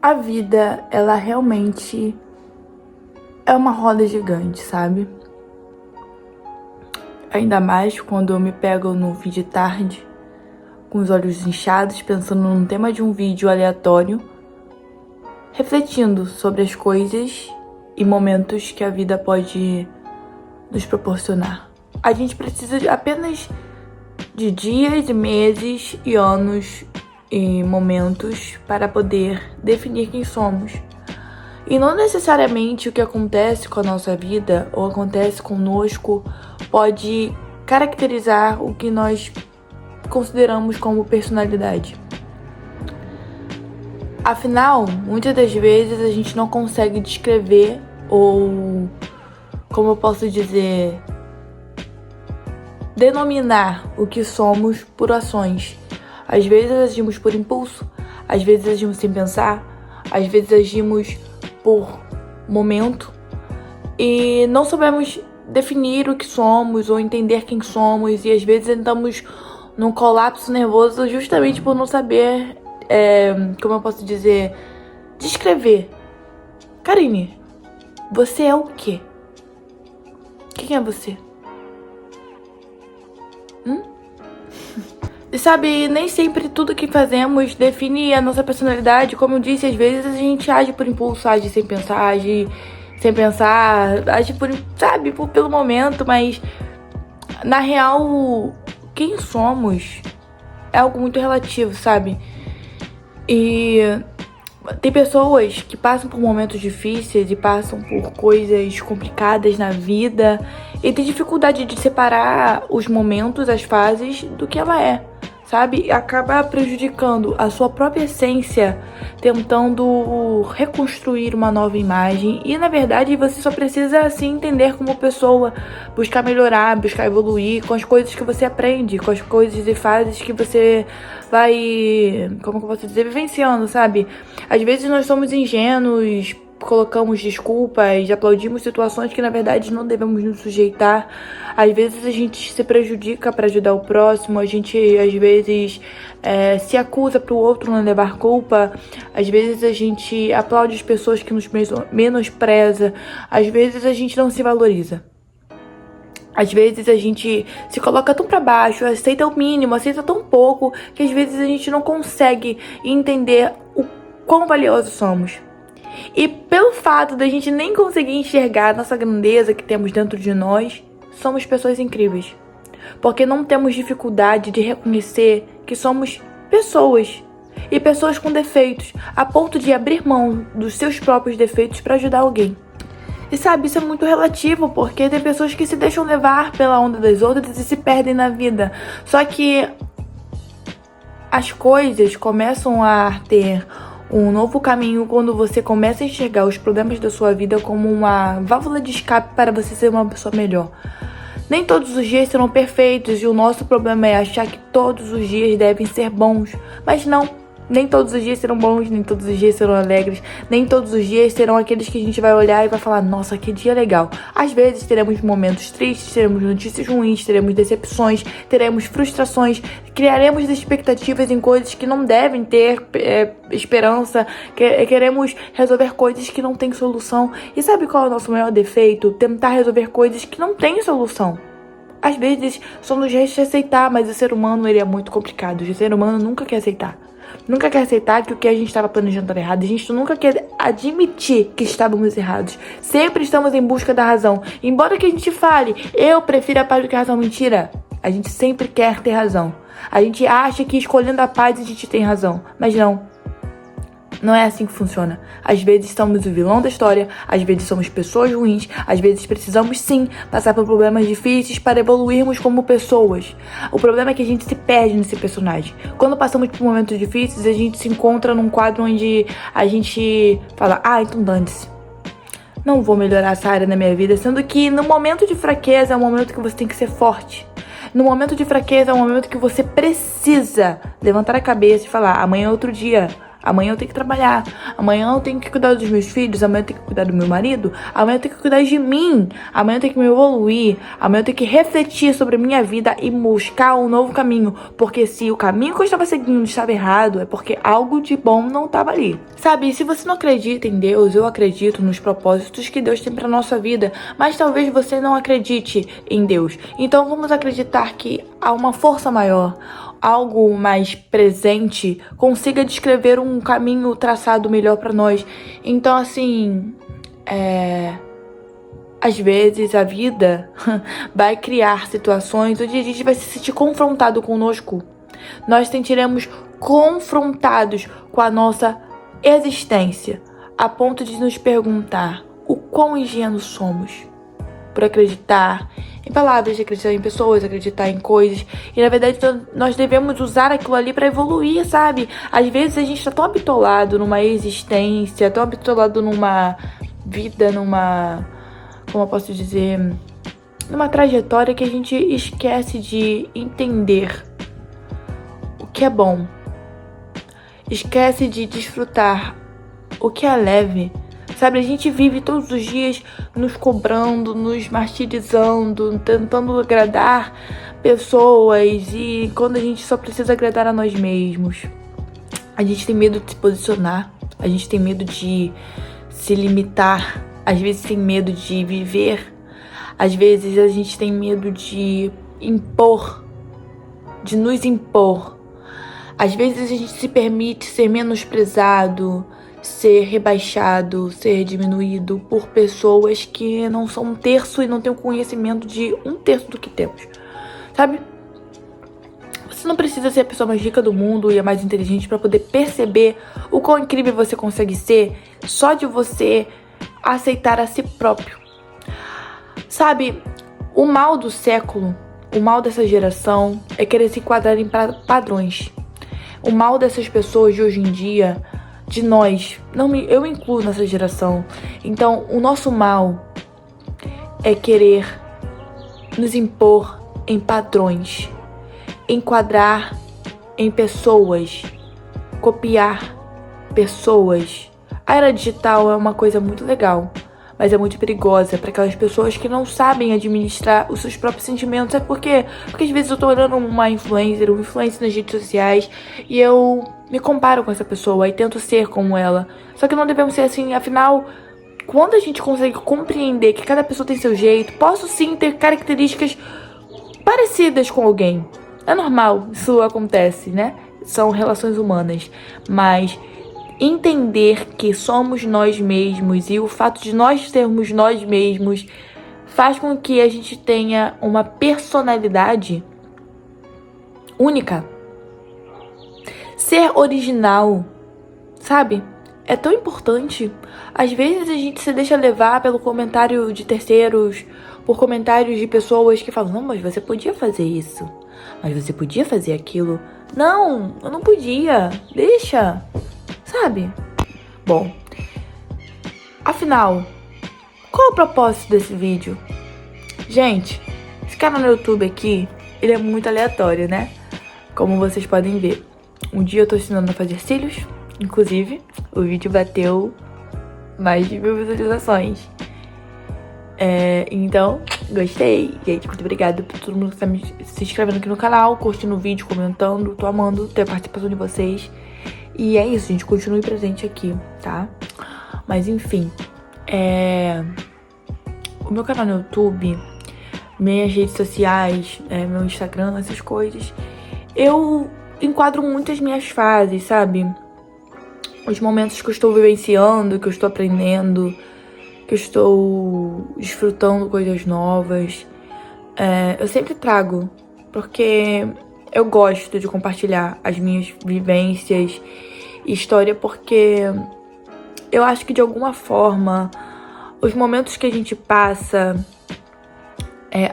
A vida, ela realmente é uma roda gigante, sabe? Ainda mais quando eu me pego no fim de tarde, com os olhos inchados, pensando num tema de um vídeo aleatório, refletindo sobre as coisas e momentos que a vida pode nos proporcionar. A gente precisa apenas de dias e meses e anos e momentos para poder definir quem somos. E não necessariamente o que acontece com a nossa vida ou acontece conosco pode caracterizar o que nós consideramos como personalidade. Afinal, muitas das vezes a gente não consegue descrever ou, como eu posso dizer, denominar o que somos por ações. Às vezes agimos por impulso, às vezes agimos sem pensar, às vezes agimos por momento e não sabemos definir o que somos ou entender quem somos, e às vezes entramos num colapso nervoso justamente por não saber, como eu posso dizer, descrever. Karine, você é o quê? Quem é você? E sabe, nem sempre tudo que fazemos define a nossa personalidade. Como eu disse, às vezes a gente age por impulso, age sem pensar, age por, sabe, pelo momento, mas na real, quem somos é algo muito relativo, sabe? E tem pessoas que passam por momentos difíceis e passam por coisas complicadas na vida e tem dificuldade de separar os momentos, as fases do que ela é, sabe? Acaba prejudicando a sua própria essência, tentando reconstruir uma nova imagem. E na verdade você só precisa se entender como pessoa, buscar melhorar, buscar evoluir com as coisas que você aprende, com as coisas e fases que você vai, como que eu posso dizer, vivenciando, sabe? Às vezes nós somos ingênuos, colocamos desculpas, aplaudimos situações que na verdade não devemos nos sujeitar. Às vezes a gente se prejudica para ajudar o próximo, a gente às vezes se acusa para o outro não levar culpa, às vezes a gente aplaude as pessoas que nos menospreza, às vezes a gente não se valoriza. Às vezes a gente se coloca tão pra baixo, aceita o mínimo, aceita tão pouco, que às vezes a gente não consegue entender o quão valiosos somos. E pelo fato da gente nem conseguir enxergar a nossa grandeza que temos dentro de nós, somos pessoas incríveis. Porque não temos dificuldade de reconhecer que somos pessoas. E pessoas com defeitos, a ponto de abrir mão dos seus próprios defeitos para ajudar alguém. E sabe, isso é muito relativo, porque tem pessoas que se deixam levar pela onda das outras e se perdem na vida. Só que as coisas começam a ter um novo caminho quando você começa a enxergar os problemas da sua vida como uma válvula de escape para você ser uma pessoa melhor. Nem todos os dias serão perfeitos e o nosso problema é achar que todos os dias devem ser bons. Mas não. Nem todos os dias serão bons, nem todos os dias serão alegres, nem todos os dias serão aqueles que a gente vai olhar e vai falar, nossa, que dia legal. Às vezes teremos momentos tristes, teremos notícias ruins, teremos decepções, teremos frustrações, criaremos expectativas em coisas que não devem ter esperança, queremos resolver coisas que não têm solução. E sabe qual é o nosso maior defeito? Tentar resolver coisas que não têm solução. Às vezes só nos resta aceitar, mas o ser humano ele é muito complicado. O ser humano nunca quer aceitar. Nunca quer aceitar que o que a gente estava planejando estava errado. A gente nunca quer admitir que estávamos errados. Sempre estamos em busca da razão. Embora que a gente fale, eu prefiro a paz do que a razão. Mentira. A gente sempre quer ter razão. A gente acha que escolhendo a paz a gente tem razão. Mas não. Não é assim que funciona. Às vezes somos o vilão da história, às vezes somos pessoas ruins, às vezes precisamos sim passar por problemas difíceis para evoluirmos como pessoas. O problema é que a gente se perde nesse personagem. Quando passamos por momentos difíceis, a gente se encontra num quadro onde a gente fala, então dane-se. Não vou melhorar essa área na minha vida, sendo que no momento de fraqueza é o momento que você tem que ser forte. No momento de fraqueza é o momento que você precisa levantar a cabeça e falar, amanhã é outro dia. Amanhã eu tenho que trabalhar. Amanhã eu tenho que cuidar dos meus filhos. Amanhã eu tenho que cuidar do meu marido. Amanhã eu tenho que cuidar de mim. Amanhã eu tenho que me evoluir. Amanhã eu tenho que refletir sobre a minha vida e buscar um novo caminho. Porque se o caminho que eu estava seguindo estava errado, é porque algo de bom não estava ali. Sabe, se você não acredita em Deus, eu acredito nos propósitos que Deus tem para nossa vida. Mas talvez você não acredite em Deus. Então vamos acreditar que há uma força maior, algo mais presente, consiga descrever um caminho traçado melhor pra nós. Então, assim, às vezes a vida vai criar situações onde a gente vai se sentir confrontado conosco. Nós sentiremos confrontados com a nossa existência, a ponto de nos perguntar o quão ingênuos somos por acreditar em palavras, acreditar em pessoas, acreditar em coisas. E na verdade nós devemos usar aquilo ali pra evoluir, sabe? Às vezes a gente tá tão habitolado numa existência, tão habitolado numa vida, como eu posso dizer, numa trajetória que a gente esquece de entender o que é bom. Esquece de desfrutar o que é leve. Sabe, a gente vive todos os dias nos cobrando, nos martirizando, tentando agradar pessoas, e quando a gente só precisa agradar a nós mesmos. A gente tem medo de se posicionar, a gente tem medo de se limitar, às vezes tem medo de viver, às vezes a gente tem medo de impor, de nos impor. Às vezes a gente se permite ser menosprezado, ser rebaixado, ser diminuído por pessoas que não são um terço e não têm o conhecimento de um terço do que temos, sabe? Você não precisa ser a pessoa mais rica do mundo e a mais inteligente para poder perceber o quão incrível você consegue ser só de você aceitar a si próprio. Sabe, o mal do século, o mal dessa geração é querer se enquadrar em padrões. O mal dessas pessoas de hoje em dia, de nós, eu me incluo nessa geração. Então, o nosso mal é querer nos impor em padrões, enquadrar em pessoas, copiar pessoas. A era digital é uma coisa muito legal, mas é muito perigosa para aquelas pessoas que não sabem administrar os seus próprios sentimentos. Sabe por quê? Porque às vezes eu tô olhando uma influencer, um influencer nas redes sociais, e eu me comparo com essa pessoa e tento ser como ela. Só que não devemos ser assim, afinal, quando a gente consegue compreender que cada pessoa tem seu jeito, posso sim ter características parecidas com alguém. É normal, isso acontece, né? São relações humanas. Mas entender que somos nós mesmos e o fato de nós sermos nós mesmos faz com que a gente tenha uma personalidade única. Ser original, sabe? É tão importante. Às vezes a gente se deixa levar pelo comentário de terceiros, por comentários de pessoas que falam: não, mas você podia fazer isso, mas você podia fazer aquilo. Não, eu não podia, deixa, sabe? Bom, afinal, qual o propósito desse vídeo? Gente, esse canal no YouTube aqui, ele é muito aleatório, né? Como vocês podem ver. Um dia eu tô ensinando a fazer cílios. Inclusive, o vídeo bateu mais de 1000 visualizações. Então, gostei. Gente, muito obrigada por todo mundo que tá se inscrevendo aqui no canal, curtindo o vídeo, comentando. Tô amando ter a participação de vocês. E é isso, gente. Continue presente aqui, tá? Mas, enfim. O meu canal no YouTube, minhas redes sociais, meu Instagram, essas coisas, eu enquadro muito as minhas fases, sabe? Os momentos que eu estou vivenciando, que eu estou aprendendo, que eu estou desfrutando coisas novas. Eu sempre trago, porque eu gosto de compartilhar as minhas vivências e história, porque eu acho que de alguma forma os momentos que a gente passa,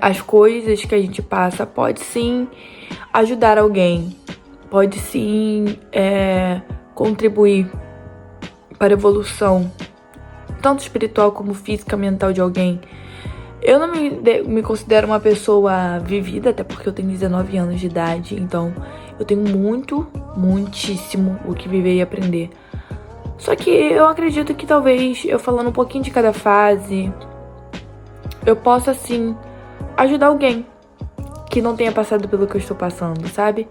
as coisas que a gente passa, pode sim ajudar alguém, pode sim contribuir para a evolução, tanto espiritual como física, mental de alguém. Eu não me considero uma pessoa vivida, até porque eu tenho 19 anos de idade, então Eu tenho muitíssimo o que viver e aprender. Só que eu acredito que talvez eu falando um pouquinho de cada fase, eu possa, sim, ajudar alguém que não tenha passado pelo que eu estou passando, sabe?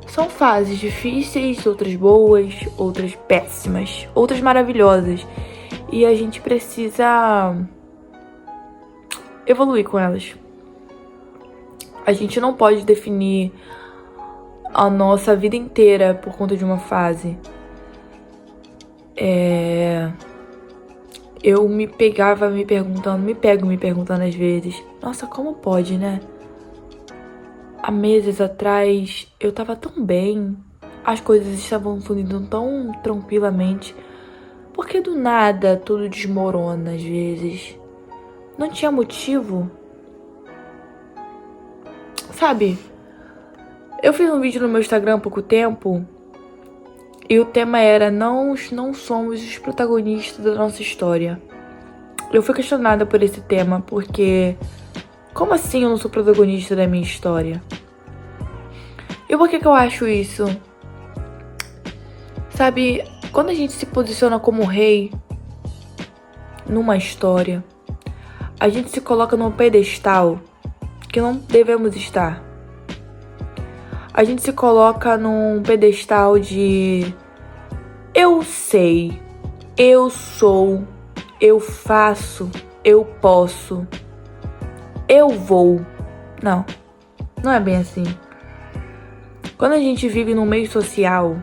São fases difíceis, outras boas, outras péssimas, outras maravilhosas. E a gente precisa evoluir com elas. A gente não pode definir a nossa vida inteira por conta de uma fase. Eu me pego me perguntando às vezes, nossa, como pode, né? Há meses atrás eu tava tão bem, as coisas estavam fluindo tão tranquilamente. Por que do nada tudo desmorona às vezes? Não tinha motivo? Sabe, eu fiz um vídeo no meu Instagram há pouco tempo e o tema era não somos os protagonistas da nossa história. Eu fui questionada por esse tema porque como assim eu não sou protagonista da minha história? E por que eu acho isso? Sabe, quando a gente se posiciona como rei numa história, a gente se coloca num pedestal que não devemos estar. A gente se coloca num pedestal de eu sei, eu sou, eu faço, eu posso, eu vou. Não, não é bem assim. Quando a gente vive num meio social,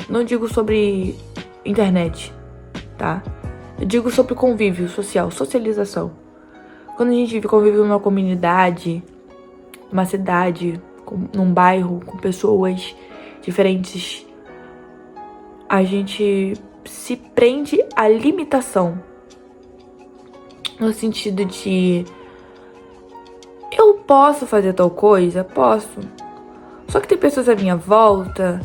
não digo sobre internet, tá? Eu digo sobre convívio social, socialização. Quando a gente convive numa comunidade, numa cidade, num bairro, com pessoas diferentes, a gente se prende à limitação. No sentido de eu posso fazer tal coisa? Posso. Só que tem pessoas à minha volta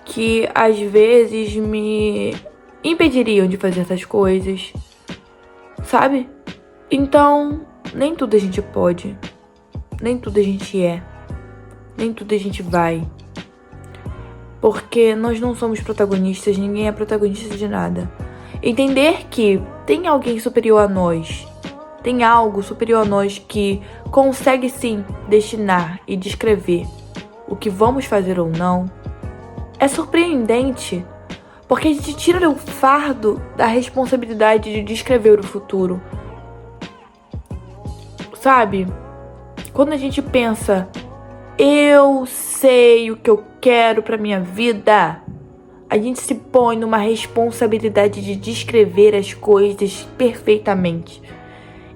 que às vezes me impediriam de fazer essas coisas, sabe? Então, nem tudo a gente pode, nem tudo a gente é, nem tudo a gente vai. Porque nós não somos protagonistas, ninguém é protagonista de nada. Entender que tem alguém superior a nós, tem algo superior a nós que consegue sim destinar e descrever o que vamos fazer ou não, é surpreendente, porque a gente tira o fardo da responsabilidade de descrever o futuro. Sabe? Quando a gente pensa, eu sei o que eu quero pra minha vida, a gente se põe numa responsabilidade de descrever as coisas perfeitamente.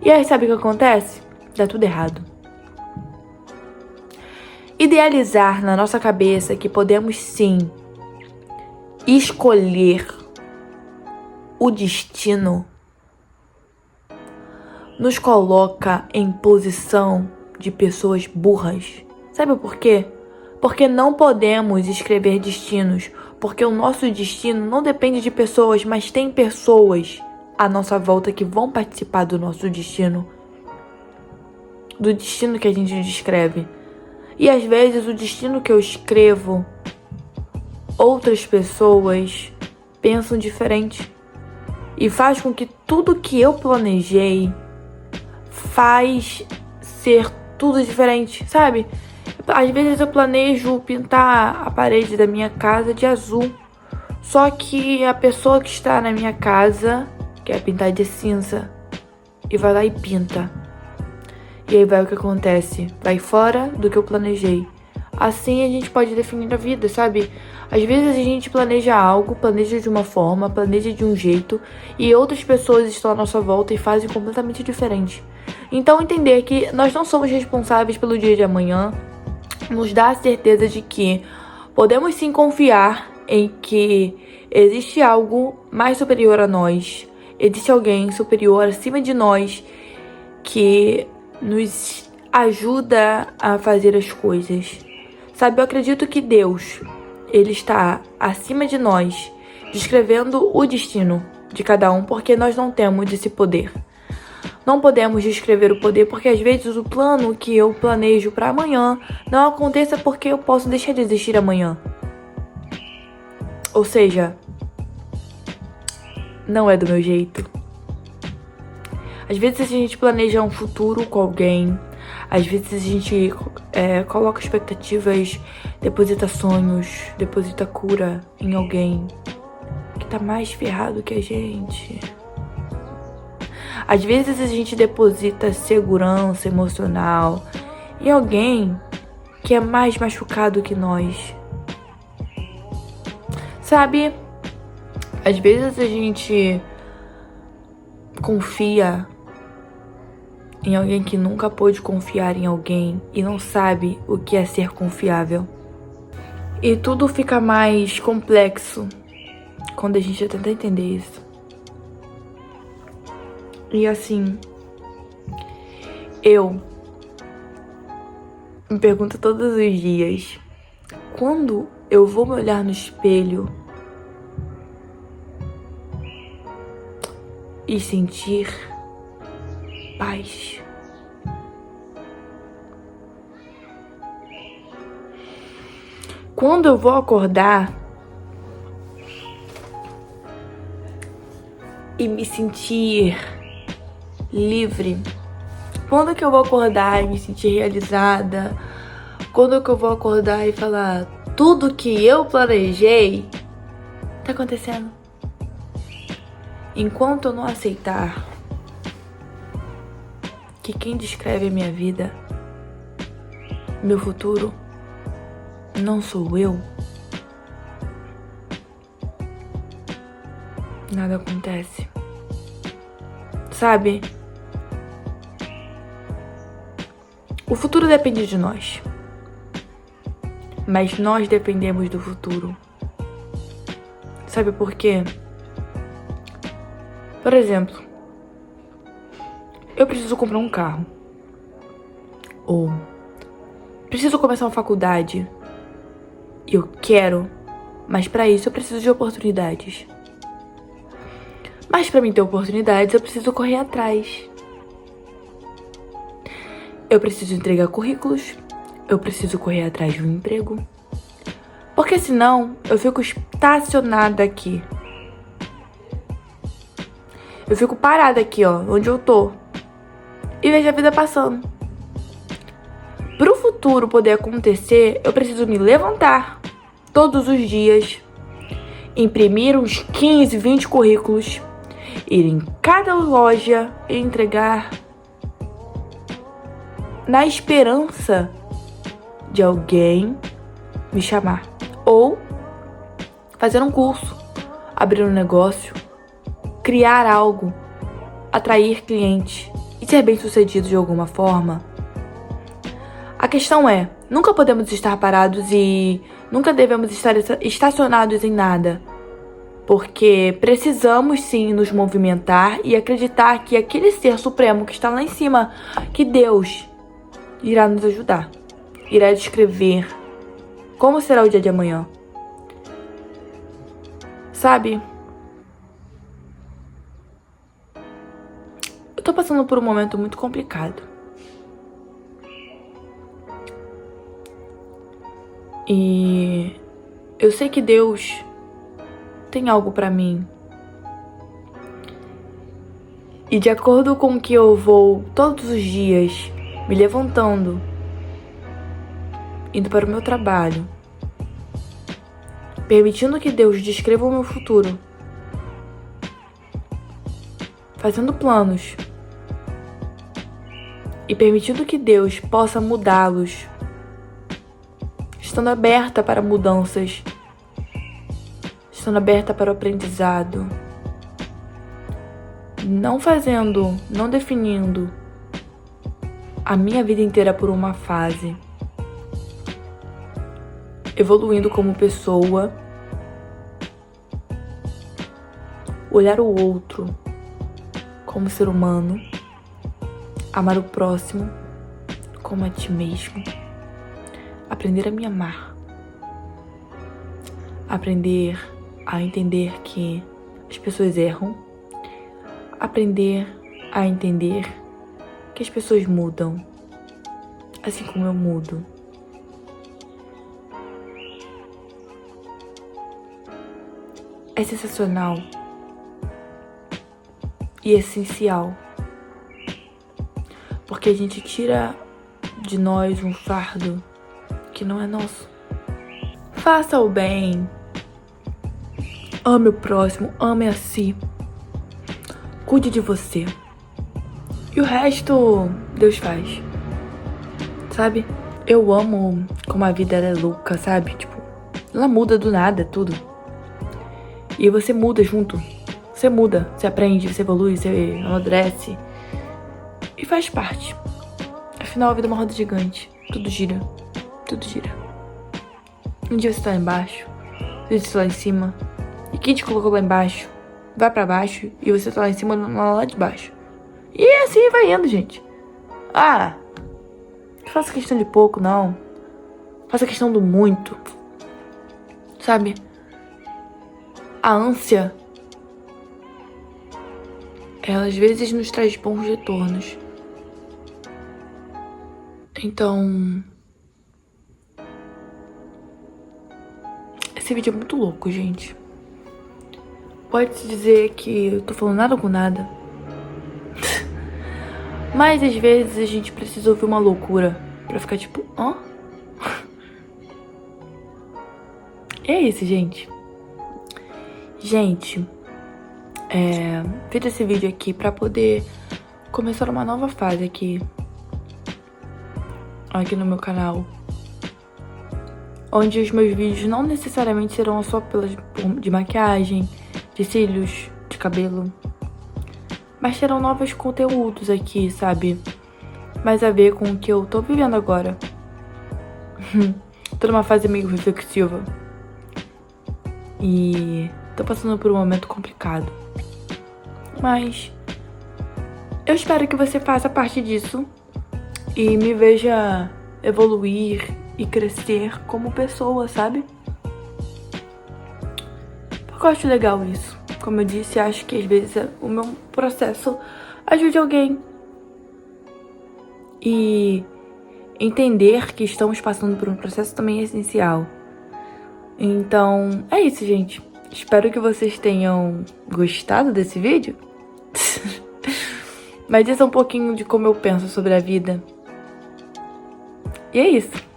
E aí sabe o que acontece? Dá tudo errado. Idealizar na nossa cabeça que podemos sim escolher o destino nos coloca em posição de pessoas burras. Sabe por quê? Porque não podemos escrever destinos, porque o nosso destino não depende de pessoas, mas tem pessoas à nossa volta que vão participar do nosso destino, do destino que a gente descreve. E às vezes o destino que eu escrevo, outras pessoas pensam diferente. E faz com que tudo que eu planejei faz ser tudo diferente, sabe? Às vezes eu planejo pintar a parede da minha casa de azul. Só que a pessoa que está na minha casa quer pintar de cinza. E vai lá e pinta. E aí vai o que acontece, vai fora do que eu planejei. Assim a gente pode definir a vida, sabe? Às vezes a gente planeja algo, planeja de uma forma, planeja de um jeito, e outras pessoas estão à nossa volta e fazem completamente diferente. Então entender que nós não somos responsáveis pelo dia de amanhã, nos dá a certeza de que podemos sim confiar em que existe algo mais superior a nós, existe alguém superior acima de nós que nos ajuda a fazer as coisas. Sabe, eu acredito que Deus, Ele está acima de nós, descrevendo o destino de cada um, porque nós não temos esse poder. Não podemos descrever o poder porque às vezes o plano que eu planejo para amanhã não aconteça porque eu posso deixar de existir amanhã. Ou seja, não é do meu jeito. Às vezes a gente planeja um futuro com alguém, às vezes a gente coloca expectativas, deposita sonhos, deposita cura em alguém que tá mais ferrado que a gente. Às vezes a gente deposita segurança emocional em alguém que é mais machucado que nós. Sabe? Às vezes a gente confia em alguém que nunca pôde confiar em alguém e não sabe o que é ser confiável. E tudo fica mais complexo quando a gente tenta entender isso. E assim, eu me pergunto todos os dias, quando eu vou me olhar no espelho e sentir paz. Quando eu vou acordar e me sentir livre. Quando que eu vou acordar e me sentir realizada? Quando que eu vou acordar e falar tudo que eu planejei tá acontecendo? Enquanto eu não aceitar que quem descreve a minha vida, meu futuro, não sou eu, nada acontece. Sabe? O futuro depende de nós, mas nós dependemos do futuro. Sabe por quê? Por exemplo, eu preciso comprar um carro. Ou preciso começar uma faculdade. Eu quero, mas para isso eu preciso de oportunidades. Mas para mim ter oportunidades, eu preciso correr atrás. Eu preciso entregar currículos. Eu preciso correr atrás de um emprego. Porque senão, eu fico estacionada aqui. Eu fico parada aqui, ó, onde eu tô. E vejo a vida passando. Pro futuro poder acontecer, eu preciso me levantar todos os dias, imprimir uns 15, 20 currículos, ir em cada loja e entregar na esperança de alguém me chamar. Ou fazer um curso, abrir um negócio, criar algo, atrair clientes e ser bem sucedido de alguma forma. A questão é, nunca podemos estar parados e nunca devemos estar estacionados em nada. Porque precisamos sim nos movimentar e acreditar que aquele ser supremo que está lá em cima, que Deus irá nos ajudar, irá descrever como será o dia de amanhã. Sabe? Eu tô passando por um momento muito complicado. E eu sei que Deus tem algo pra mim. E de acordo com o que eu vou todos os dias me levantando, indo para o meu trabalho, permitindo que Deus descreva o meu futuro, fazendo planos e permitindo que Deus possa mudá-los, estando aberta para mudanças, estando aberta para o aprendizado, não definindo a minha vida inteira por uma fase, evoluindo como pessoa, olhar o outro como ser humano, amar o próximo como a ti mesmo, aprender a me amar, aprender a entender que as pessoas erram, aprender a entender que as pessoas mudam, assim como eu mudo. É sensacional e essencial, porque a gente tira de nós um fardo que não é nosso. Faça o bem, ame o próximo, ame a si, cuide de você. E o resto, Deus faz. Sabe? Eu amo como a vida é louca, sabe? Tipo, ela muda do nada, tudo. E você muda junto. Você muda, você aprende, você evolui, você amadurece. E faz parte. Afinal, a vida é uma roda gigante. Tudo gira. Tudo gira. Um dia você tá lá embaixo, outro dia você tá lá em cima. E quem te colocou lá embaixo vai pra baixo e você tá lá em cima, lá de baixo. E assim vai indo, gente. Ah, não faça questão de pouco, não. Faça questão do muito. Sabe? A ânsia, ela às vezes nos traz bons retornos. Então, esse vídeo é muito louco, gente. Pode-se dizer que eu tô falando nada com nada. Mas às vezes a gente precisa ouvir uma loucura pra ficar tipo, hã? É isso, gente. Gente, fiz esse vídeo aqui pra poder começar uma nova fase aqui no meu canal. Onde os meus vídeos não necessariamente serão só de maquiagem, de cílios, de cabelo. Mas terão novos conteúdos aqui, sabe? Mais a ver com o que eu tô vivendo agora. Tô numa fase meio reflexiva. E tô passando por um momento complicado. Mas eu espero que você faça parte disso e me veja evoluir e crescer como pessoa, sabe? Porque eu acho legal isso. Como eu disse, acho que às vezes o meu processo ajude alguém. E entender que estamos passando por um processo também é essencial. Então, é isso, gente. Espero que vocês tenham gostado desse vídeo. Mas isso é um pouquinho de como eu penso sobre a vida. E é isso.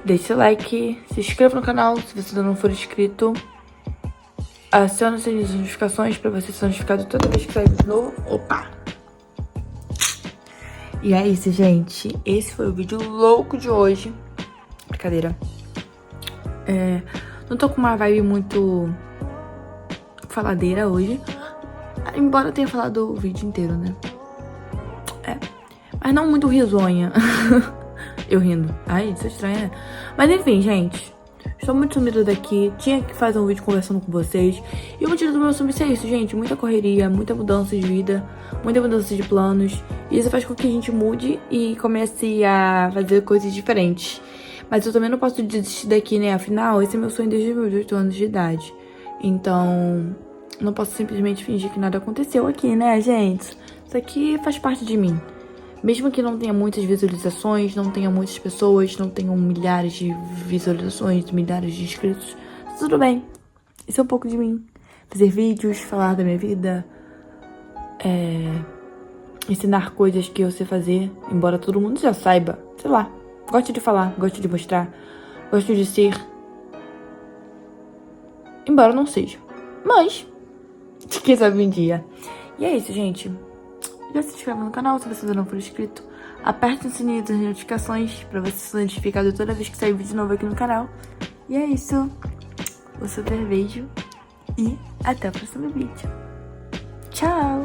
Deixe o like, se inscreva no canal se você ainda não for inscrito. Acione as notificações pra você ser notificado toda vez que sair vídeo novo. Opa! E é isso, gente. Esse foi o vídeo louco de hoje. Brincadeira. Não tô com uma vibe muito faladeira hoje. Embora eu tenha falado o vídeo inteiro, né? Mas não muito risonha. Eu rindo. Ai, isso é estranho, né? Mas enfim, gente. Estou muito sumida daqui. Tinha que fazer um vídeo conversando com vocês. E o motivo do meu sumiço é isso, gente. Muita correria, muita mudança de vida, muita mudança de planos. E isso faz com que a gente mude e comece a fazer coisas diferentes. Mas eu também não posso desistir daqui, né? Afinal, esse é meu sonho desde meus 8 anos de idade. Então, não posso simplesmente fingir que nada aconteceu aqui, né, gente? Isso aqui faz parte de mim. Mesmo que não tenha muitas visualizações, não tenha muitas pessoas, não tenham milhares de visualizações, milhares de inscritos, tudo bem. Isso é um pouco de mim. Fazer vídeos, falar da minha vida, ensinar coisas que eu sei fazer, embora todo mundo já saiba. Sei lá, gosto de falar, gosto de mostrar, gosto de ser. Embora não seja. Mas, quem sabe um dia. E é isso, gente. Já se inscreva no canal se você ainda não for inscrito. Aperte o sininho das notificações pra você ser notificado toda vez que sair vídeo novo aqui no canal. E é isso. Um super beijo e até o próximo vídeo. Tchau!